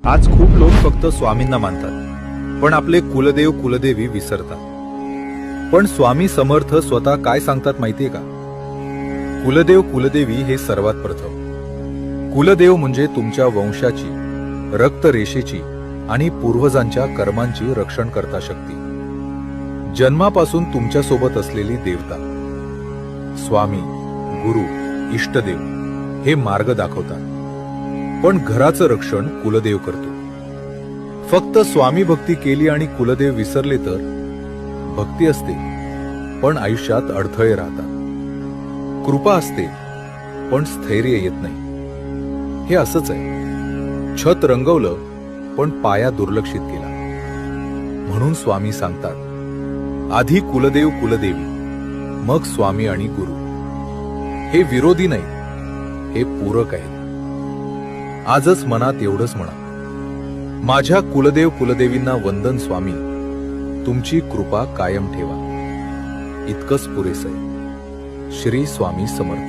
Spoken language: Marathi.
आज खूप लोक फक्त स्वामींना मानतात, पण आपले कुलदेव कुलदेवी विसरतात। पण स्वामी समर्थ स्वतः काय सांगतात माहितीये का? कुलदेव कुलदेवी हे सर्वात प्रथम। कुलदेव म्हणजे तुमच्या वंशाची, रक्तरेषेची आणि पूर्वजांच्या कर्मांची रक्षण करता शक्ती, जन्मापासून तुमच्या सोबत असलेली देवता। स्वामी, गुरु, इष्टदेव हे मार्ग दाखवतात, पण घराचं रक्षण कुलदेव करतो। फक्त स्वामी भक्ती केली आणि कुलदेव विसरले तर भक्ती असते, पण आयुष्यात अडथळे राहतात। कृपा असते, पण स्थैर्य येत नाही। हे असंच आहे, छत रंगवलं पण पाया दुर्लक्षित केला। म्हणून स्वामी सांगतात, आधी कुलदेव कुलदेवी, मग स्वामी आणि गुरु। हे विरोधी नाही, हे पूरक आहेत। आजच मनात एवढंच म्हणा, माझ्या कुलदेव कुलदेवींना वंदन स्वामी, तुमची कृपा कायम ठेवा। इतकंच पुरेसं आहे। श्री स्वामी समर्थ।